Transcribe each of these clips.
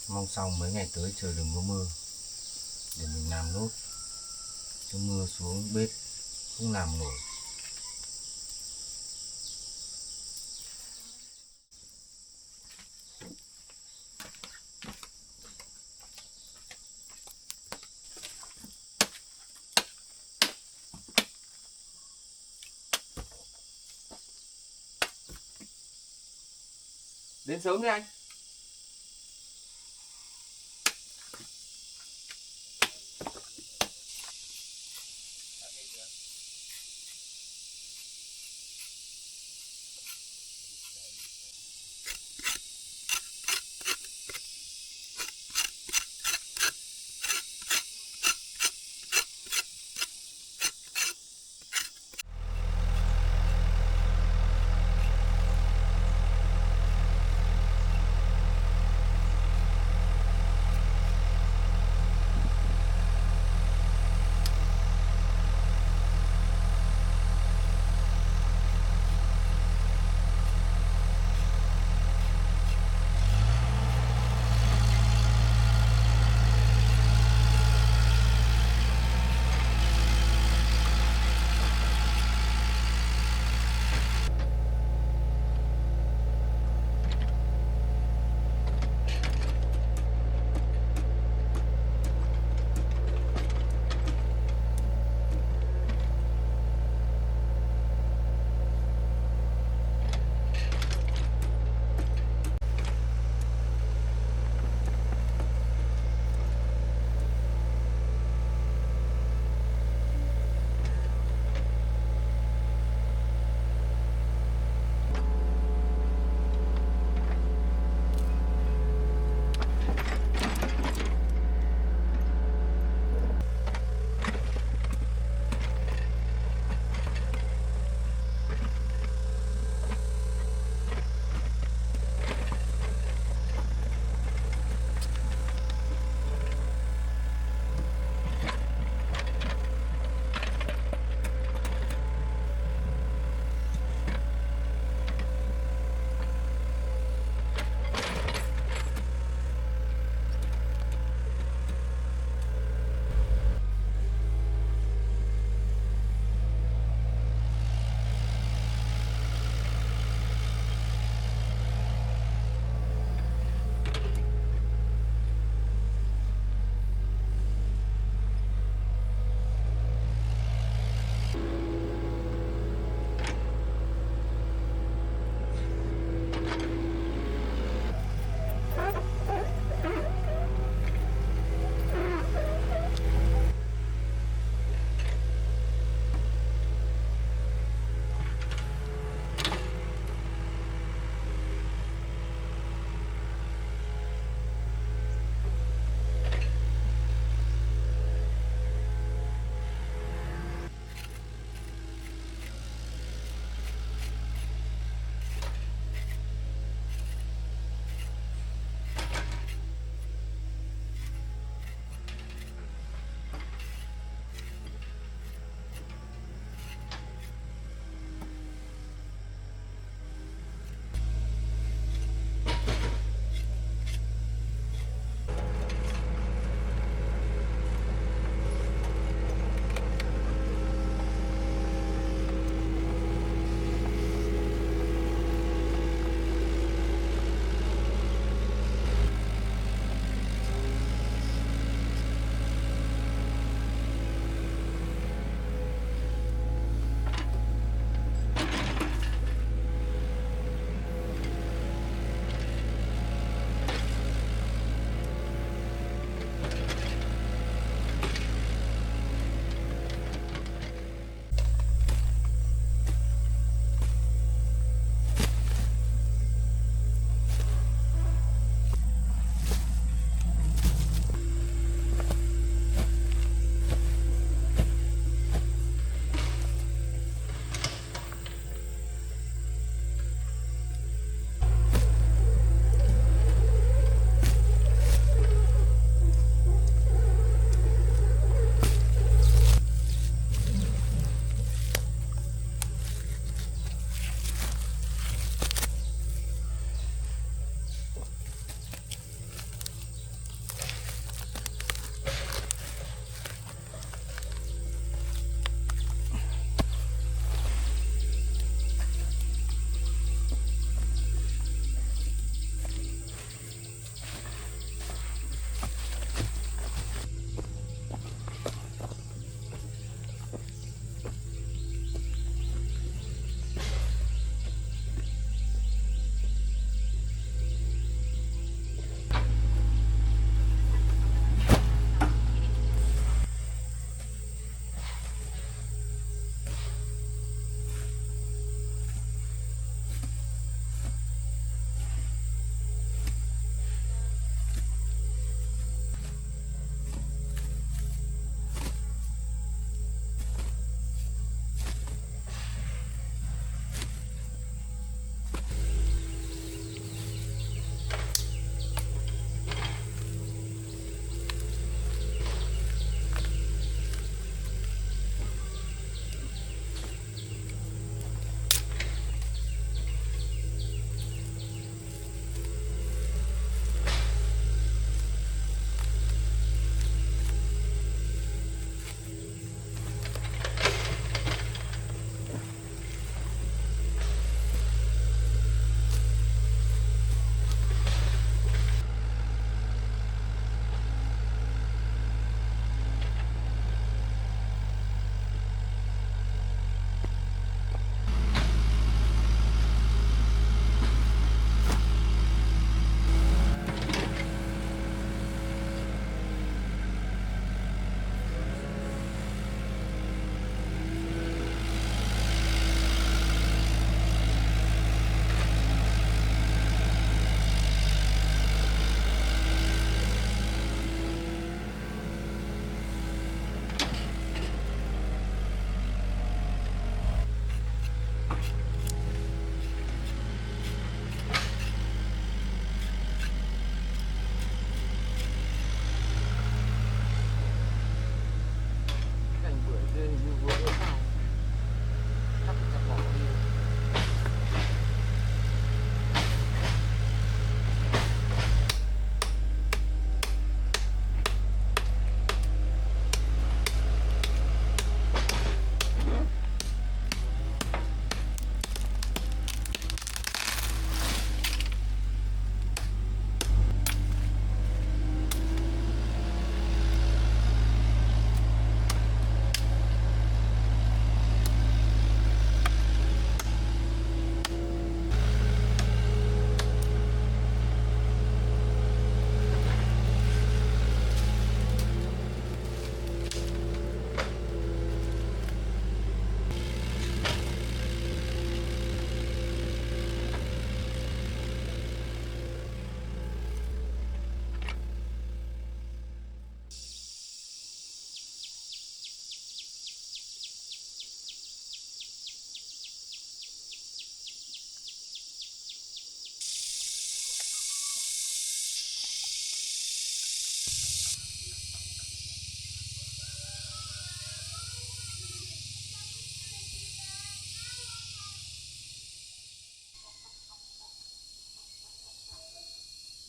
Mong sau mấy ngày tới trời đừng có mưa để mình làm nốt, chứ mưa xuống bếp không làm nổi. Đến sớm đi anh.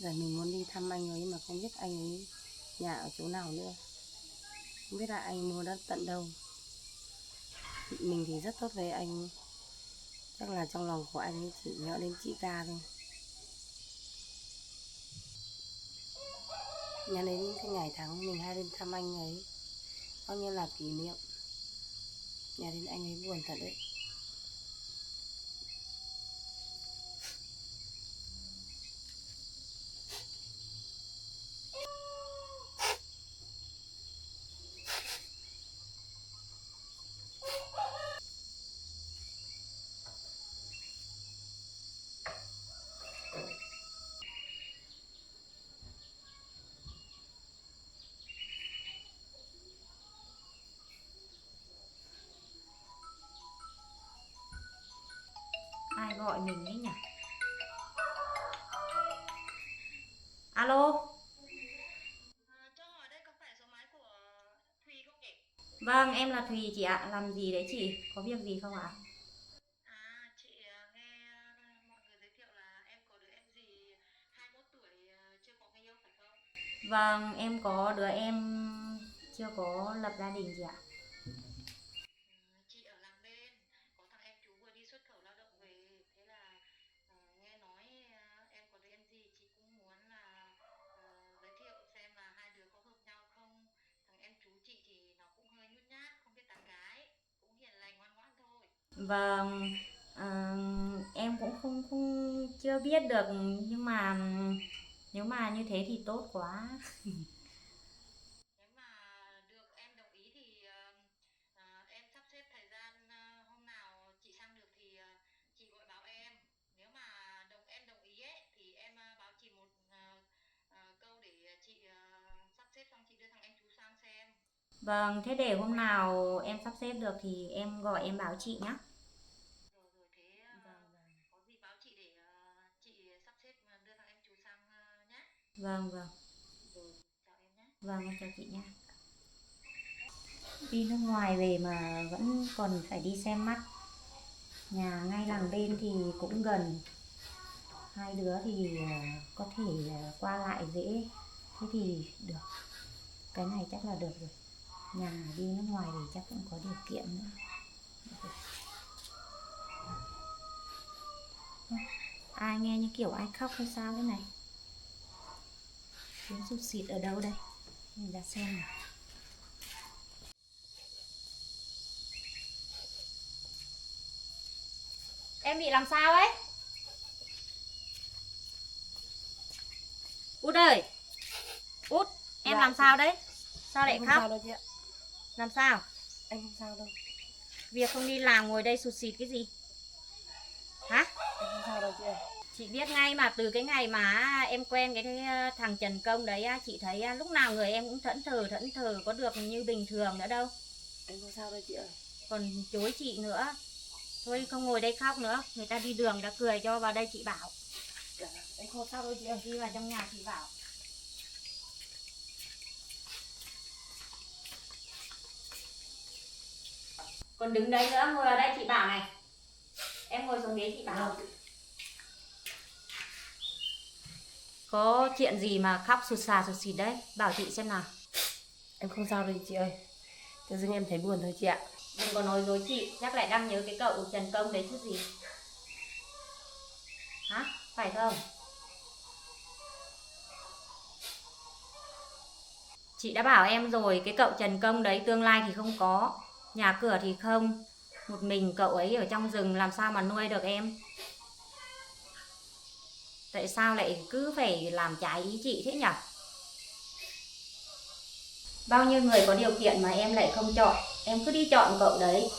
Giờ mình muốn đi thăm anh ấy mà không biết anh ấy nhà ở chỗ nào nữa, không biết là anh mua đất tận đâu. Mình thì rất tốt với anh, chắc là trong lòng của anh ấy chỉ nhớ đến chị ta thôi. Nhớ đến những cái ngày tháng mình hay lên thăm anh ấy, bao nhiêu là kỷ niệm. Nhớ đến anh ấy buồn thật đấy. Ai gọi mình ấy nhỉ? Alo. Cho hỏi đây có phải số máy của Thùy không nhỉ? Vâng, em là Thùy chị ạ. Làm gì đấy chị? Có việc gì không ạ? Chị nghe mọi người giới thiệu là em có đứa em gì 21 tuổi chưa có người yêu phải không? Vâng, em có đứa em chưa có lập gia đình chị ạ. Chị ở làng bên, có thằng em chú vừa đi xuất khẩu lao động về, thế là nghe nói em có đứa em gì, chị cũng muốn là giới thiệu xem là hai đứa có hợp nhau không. Thằng em chú chị thì nó cũng hơi nhút nhát, không biết tán gái, cũng hiền lành ngoan ngoãn thôi. Vâng, ờ, em cũng không không chưa biết được, nhưng mà nếu mà như thế thì tốt quá. Nếu mà được em đồng ý thì em sắp xếp thời gian hôm nào chị sang được thì chị gọi báo em. Nếu mà em đồng ý ấy thì em báo chị một câu để chị sắp xếp xong chị đưa thằng em chú sang xem. Vâng, thế để hôm nào em sắp xếp được thì em gọi em báo chị nhé. Rồi rồi thế Vâng, vâng. có gì báo chị để chị sắp xếp đưa thằng em chú sang nhé. Vâng, vâng. Rồi chào em nhé. Vâng, em chào chị nha. Đi nước ngoài về mà vẫn còn phải đi xem mắt. Nhà ngay làng bên thì cũng gần, hai đứa thì có thể qua lại dễ, thế thì được, cái này chắc là được rồi. Nhà đi nước ngoài thì chắc cũng có điều kiện nữa. Ai nghe như kiểu ai khóc hay sao thế này? Tiếng sụt xịt ở đâu đây? Mình ra xem nào. Em bị làm sao ấy? Út ơi, Út, em Dạ, làm sao đấy? Sao em lại không khóc? sao đâu chị ạ. Làm sao? Em không sao đâu. Việc không đi làm ngồi đây sụt xịt cái gì? Hả? Em không sao đâu chị ơi. Chị biết ngay mà, từ cái ngày mà em quen cái thằng Trần Công đấy, chị thấy lúc nào người em cũng thẫn thờ, có được như bình thường nữa đâu. Em không sao đâu chị ơi. Còn chối chị nữa. Thôi không ngồi đây khóc nữa, người ta đi đường đã cười cho vào đây chị bảo. Dạ, em không sao đâu chị ơi. Đi vào trong nhà chị bảo. Còn đứng đấy nữa, ngồi vào đây chị bảo này. Em ngồi xuống ghế chị bảo. Có chuyện gì mà khóc sụt xịt đấy, bảo chị xem nào. Em không sao đâu chị ơi. Tự dưng em thấy buồn thôi chị ạ. Đừng có nói dối chị, chắc lại đang nhớ cái cậu Trần Công đấy chứ gì. Hả? Phải không? Chị đã bảo em rồi, cái cậu Trần Công đấy tương lai thì không có, nhà cửa thì không, một mình cậu ấy ở trong rừng làm sao mà nuôi được em. Tại sao lại cứ phải làm trái ý chị thế nhỉ? Bao nhiêu người có điều kiện mà em lại không chọn, em cứ đi chọn cậu đấy.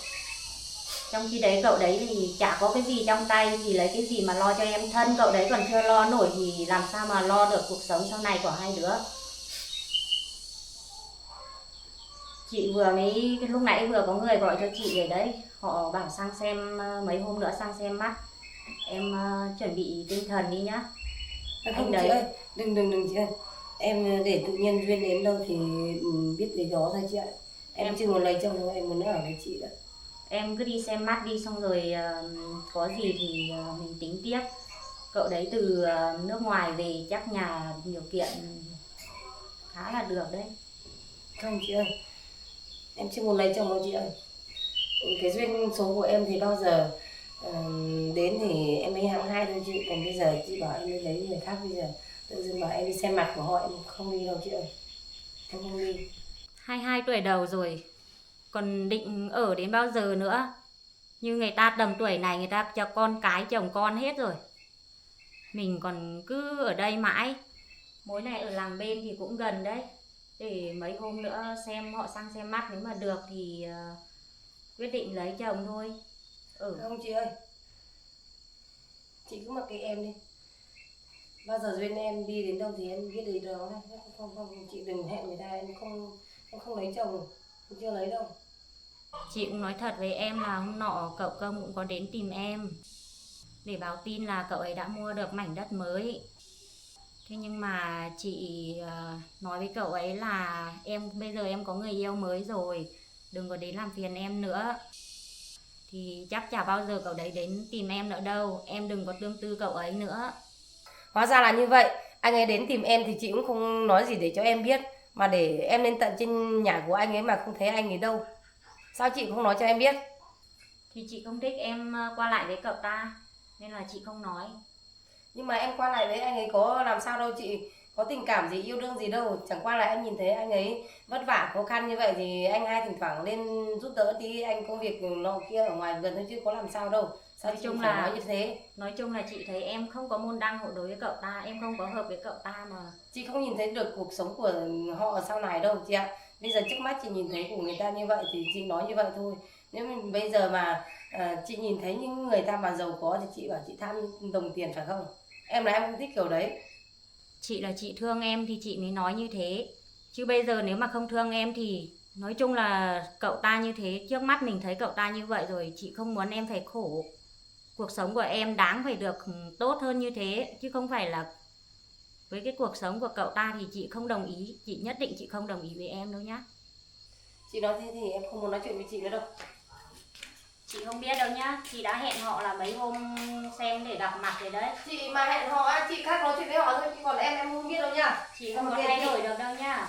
Trong khi đấy cậu đấy thì chả có cái gì trong tay, thì lấy cái gì mà lo cho em, thân cậu đấy còn chưa lo nổi thì làm sao mà lo được cuộc sống sau này của hai đứa. Chị vừa mới, lúc nãy vừa có người gọi cho chị ở đấy, họ bảo sang xem, mấy hôm nữa sang xem mắt. Em chuẩn bị tinh thần đi nhá. Không Anh chị đấy. ơi, đừng chị ơi. Em để tự nhiên duyên đến đâu thì biết lấy gió thôi chị ạ. Em chưa muốn lấy chồng đâu, em muốn ở với chị đã. Em cứ đi xem mắt đi, xong rồi có gì thì mình tính tiếp. Cậu đấy từ nước ngoài về chắc nhà điều kiện khá là được đấy. Không chị ơi, em chưa muốn lấy chồng đâu chị ơi. Cái duyên số của em thì bao giờ đến thì em mới hạng hai thôi chị. Còn bây giờ chị bảo em đi lấy người khác, bây giờ tự dưng bảo em đi xem mặt của họ, em không đi đâu chị ơi. Em không đi. 22 tuổi đầu rồi, còn định ở đến bao giờ nữa? Như người ta tầm tuổi này người ta cho con cái chồng con hết rồi. Mình còn cứ ở đây mãi. Mối này ở làng bên thì cũng gần đấy. Để mấy hôm nữa xem họ sang xem mắt, nếu mà được thì quyết định lấy chồng thôi. Không chị ơi, chị cứ mặc kệ em đi. Bao giờ duyên em đi đến đâu thì em biết đến đó. Không, chị đừng hẹn người ta, em không lấy chồng, em chưa lấy đâu. Chị cũng nói thật với em là hôm nọ cậu Công cũng có đến tìm em để báo tin là cậu ấy đã mua được mảnh đất mới. Thế nhưng mà chị nói với cậu ấy là bây giờ em có người yêu mới rồi, đừng có đến làm phiền em nữa. Thì chắc chả bao giờ cậu đấy đến tìm em nữa đâu, em đừng có tương tư cậu ấy nữa. Hóa ra là như vậy, anh ấy đến tìm em thì chị cũng không nói gì để cho em biết, mà để em lên tận trên nhà của anh ấy mà không thấy anh ấy đâu. Sao chị không nói cho em biết? Thì chị không thích em qua lại với cậu ta, nên là chị không nói. Nhưng mà em qua lại với anh ấy có làm sao đâu chị, có tình cảm gì, yêu đương gì đâu. Chẳng qua là em nhìn thấy anh ấy vất vả khó khăn như vậy thì anh hai thỉnh thoảng lên giúp đỡ tí, anh công việc nọ kia ở ngoài vườn thôi chứ có làm sao đâu. Sao Nói chị chung phải là nói như thế? Nói chung là chị thấy em không có môn đăng hộ đối với cậu ta, em không có hợp với cậu ta mà. Chị không nhìn thấy được cuộc sống của họ sau này đâu chị ạ. Bây giờ trước mắt chị nhìn thấy của người ta như vậy thì chị nói như vậy thôi. Nếu mình bây giờ mà chị nhìn thấy những người ta mà giàu có thì chị bảo chị tham đồng tiền phải không? Em là em không thích kiểu đấy. Chị là chị thương em thì chị mới nói như thế. Chứ bây giờ nếu mà không thương em thì nói chung là cậu ta như thế, trước mắt mình thấy cậu ta như vậy rồi, chị không muốn em phải khổ. Cuộc sống của em đáng phải được tốt hơn như thế, chứ không phải là với cái cuộc sống của cậu ta thì chị không đồng ý, chị nhất định chị không đồng ý với em đâu nhá. Chị nói thế thì em không muốn nói chuyện với chị nữa đâu. Chị không biết đâu nhá, chị đã hẹn họ là mấy hôm xem để gặp mặt rồi đấy. Chị mà hẹn họ, chị khác nói chuyện với họ thôi, chứ còn em không biết đâu nhá. Chị không có thay đổi được đâu nhá.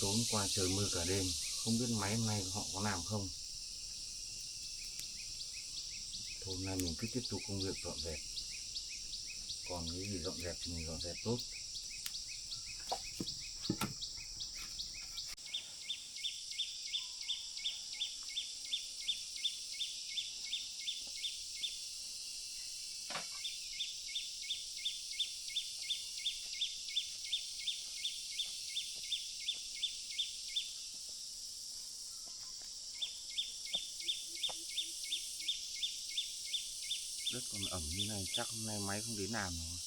Tối qua trời mưa cả đêm, không biết máy hôm nay họ có làm không. Hôm nay mình cứ tiếp tục công việc dọn dẹp, còn cái gì dọn dẹp thì mình dọn dẹp tốt. Đất còn ẩm như này chắc hôm nay máy không đến làm rồi.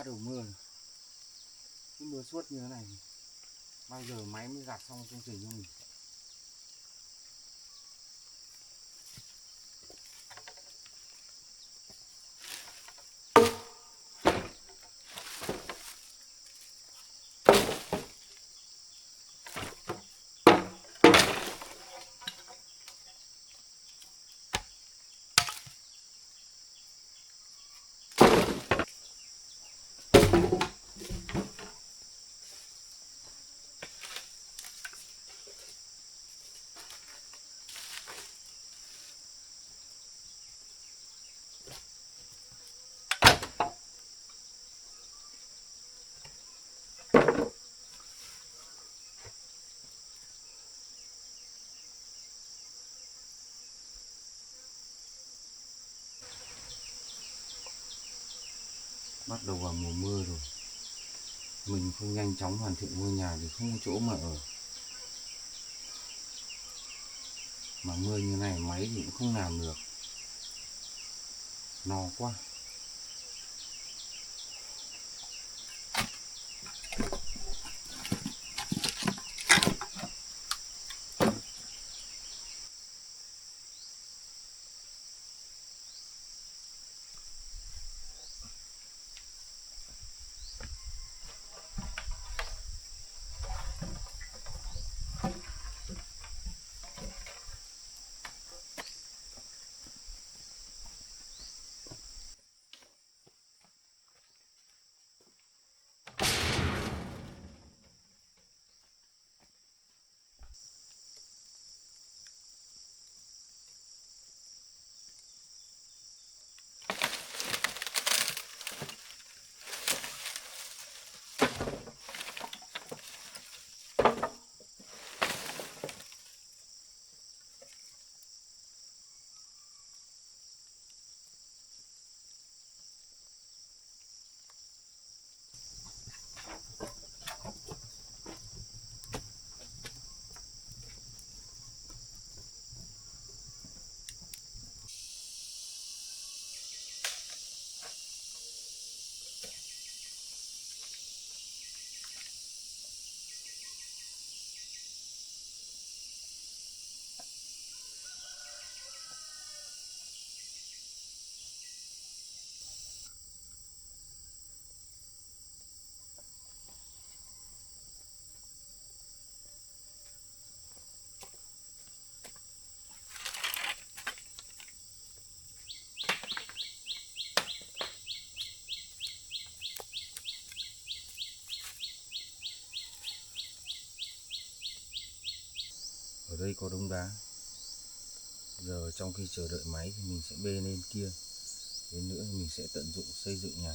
bắt đầu mưa rồi. Cứ mưa suốt như thế này bao giờ máy mới gạt xong công trình cho mình. Bắt đầu vào mùa mưa rồi, mình không nhanh chóng hoàn thiện ngôi nhà thì không có chỗ mà ở. Mà mưa như này máy thì cũng không làm được, no quá. Ở đây có đống đá. Giờ trong khi chờ đợi máy thì mình sẽ bê lên kia. Đến nữa mình sẽ tận dụng xây dựng nhà.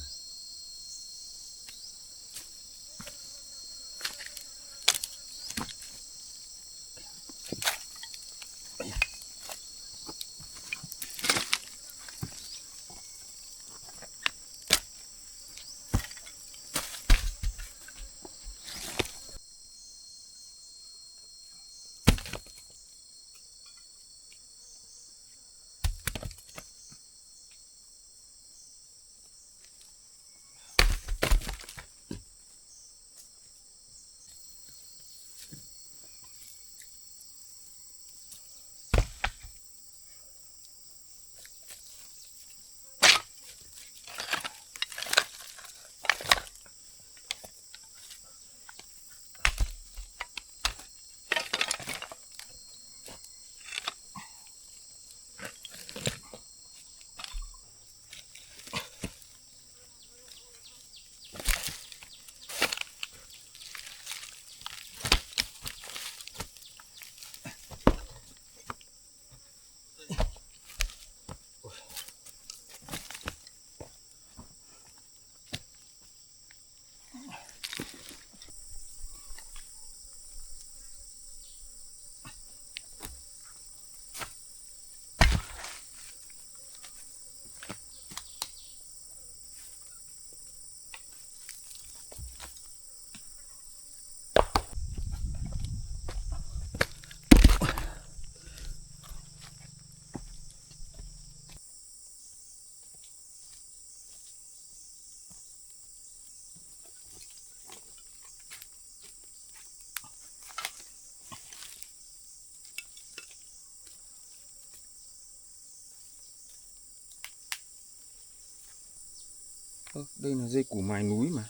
Đây là dây củ mài núi mà.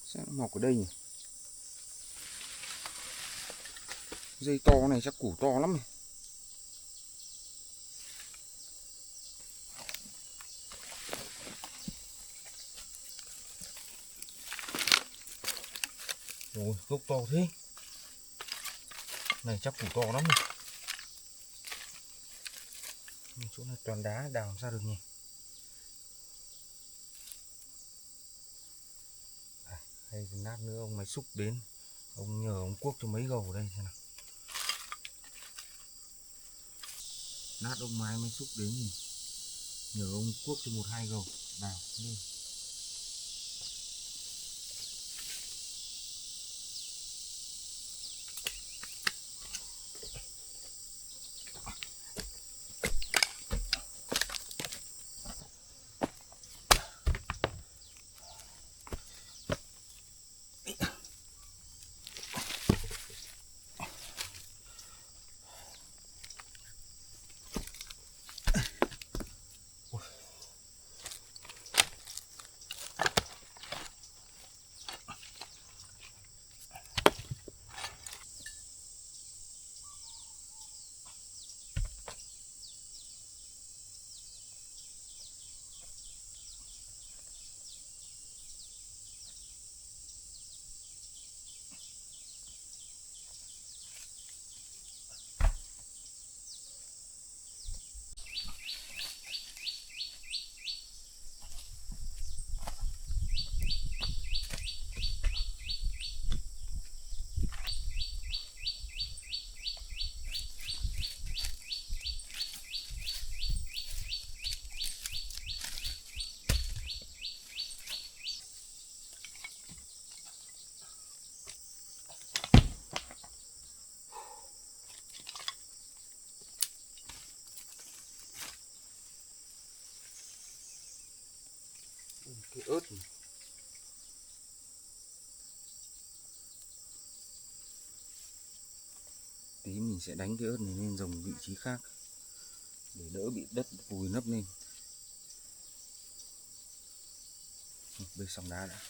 Sao nó mọc ở đây nhỉ? Dây to này chắc củ to lắm này. Rồi, gốc to thế. Này chắc củ to lắm này. Chỗ này toàn đá, đào ra được nhỉ? Hay lát nữa ông máy xúc đến, ông nhờ ông cuốc cho mấy gầu ở đây xem nào. Lát ông máy xúc đến thì nhờ ông cuốc cho 1-2 gầu đào lên. Cái ớt này. Tí mình sẽ đánh cái ớt này lên dòng vị trí khác để đỡ bị đất vùi lấp lên. Bê xong đá đã.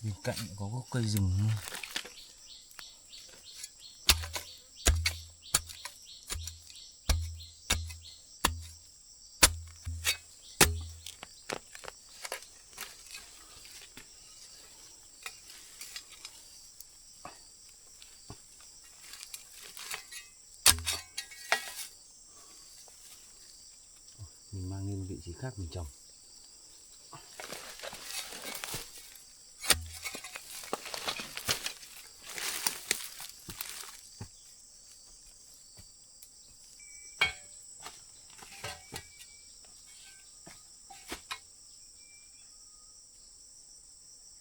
Bên cạnh có gốc cây rừng luôn. Mình mang lên vị trí khác mình trồng.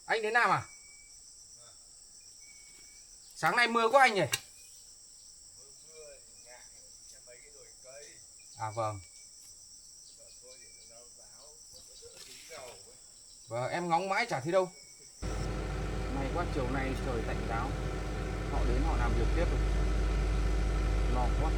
Anh đến Nam à? Sáng nay mưa quá anh nhỉ? À vâng. Vâng, em ngóng mãi chả thấy đâu. May quá chiều nay trời tạnh giáo. Họ đến họ làm việc tiếp rồi. Lo quá.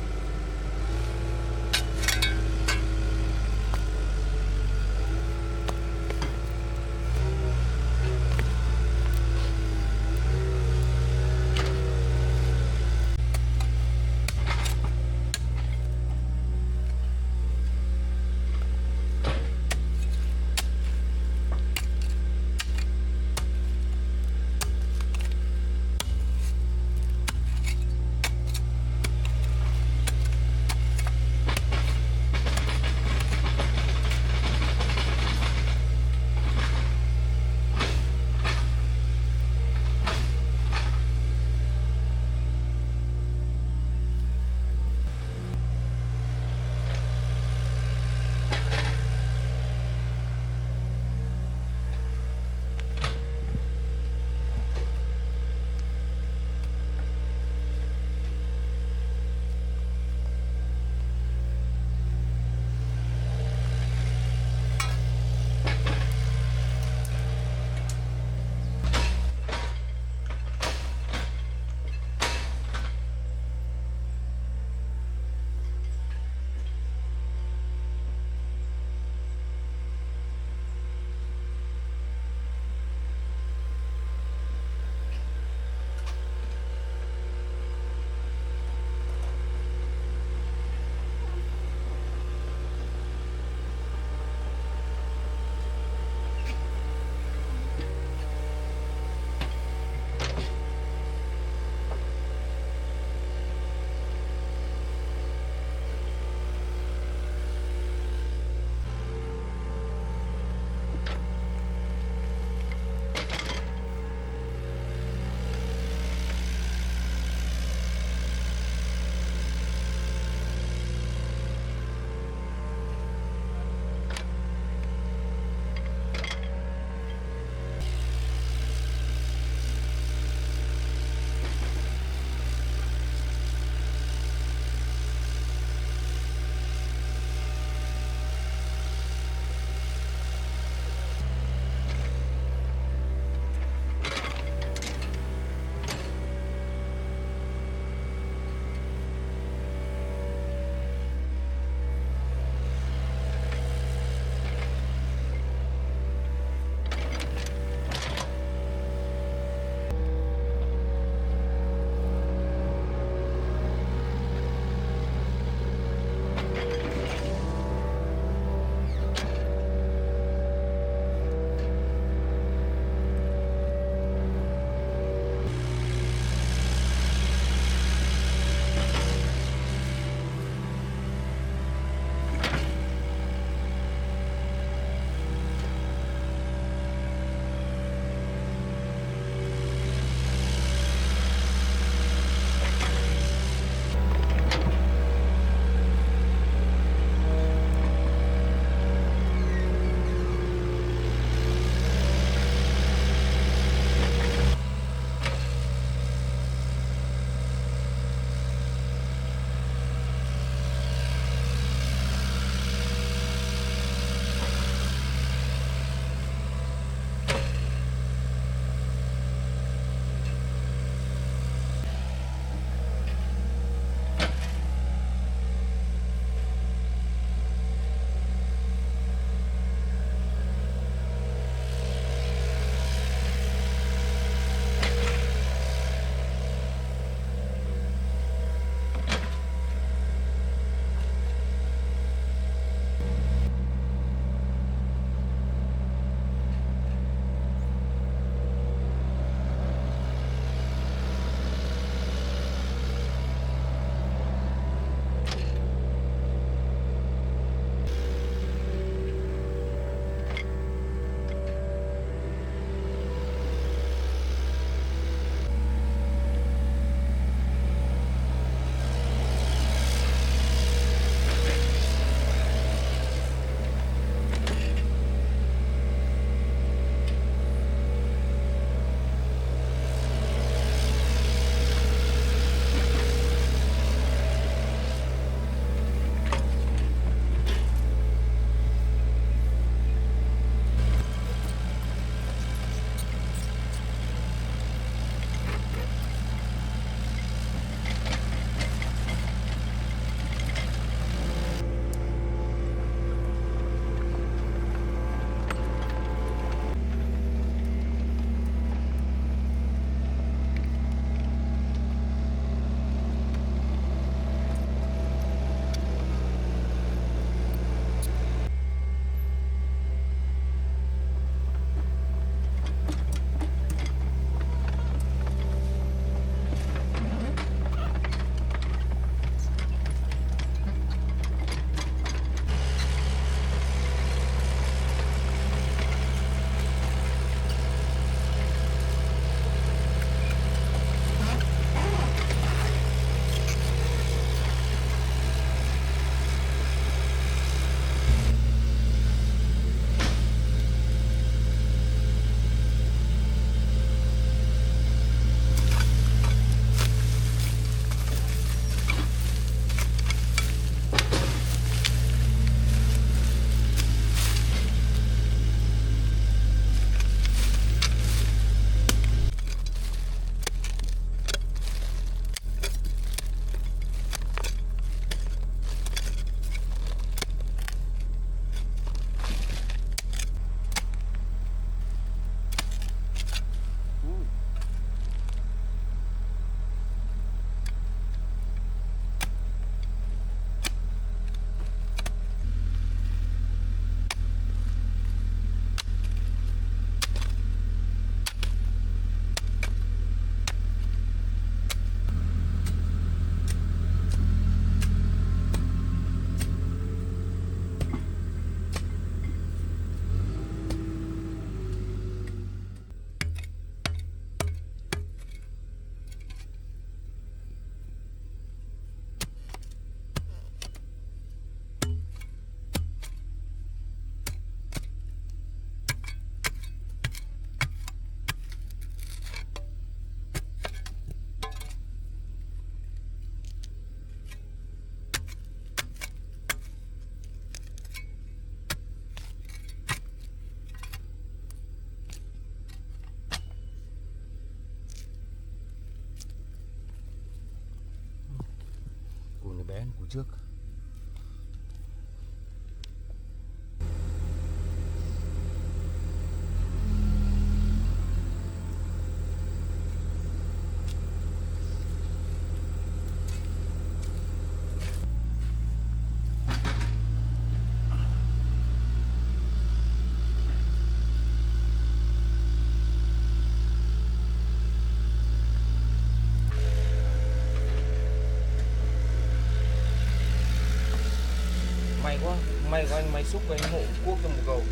trước. May quá, may có anh máy xúc của anh hộ cuốc trong một cầu.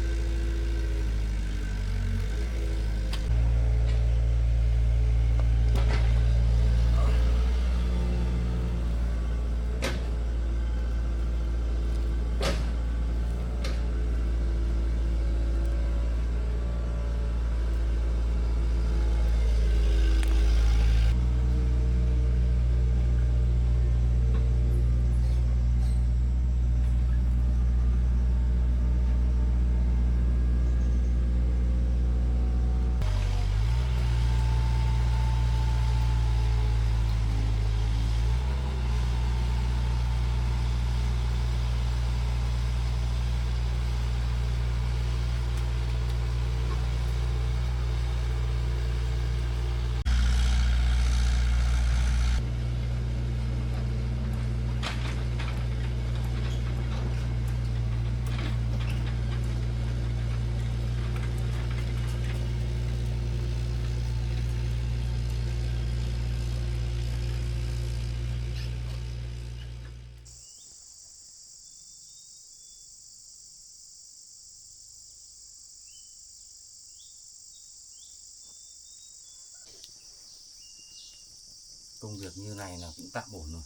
Công việc như này là cũng tạm ổn rồi.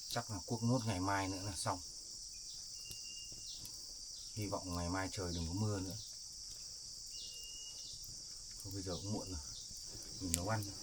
Chắc là cuốc nốt ngày mai nữa là xong. Hy vọng ngày mai trời đừng có mưa nữa. Thôi bây giờ cũng muộn rồi, mình nấu ăn thôi.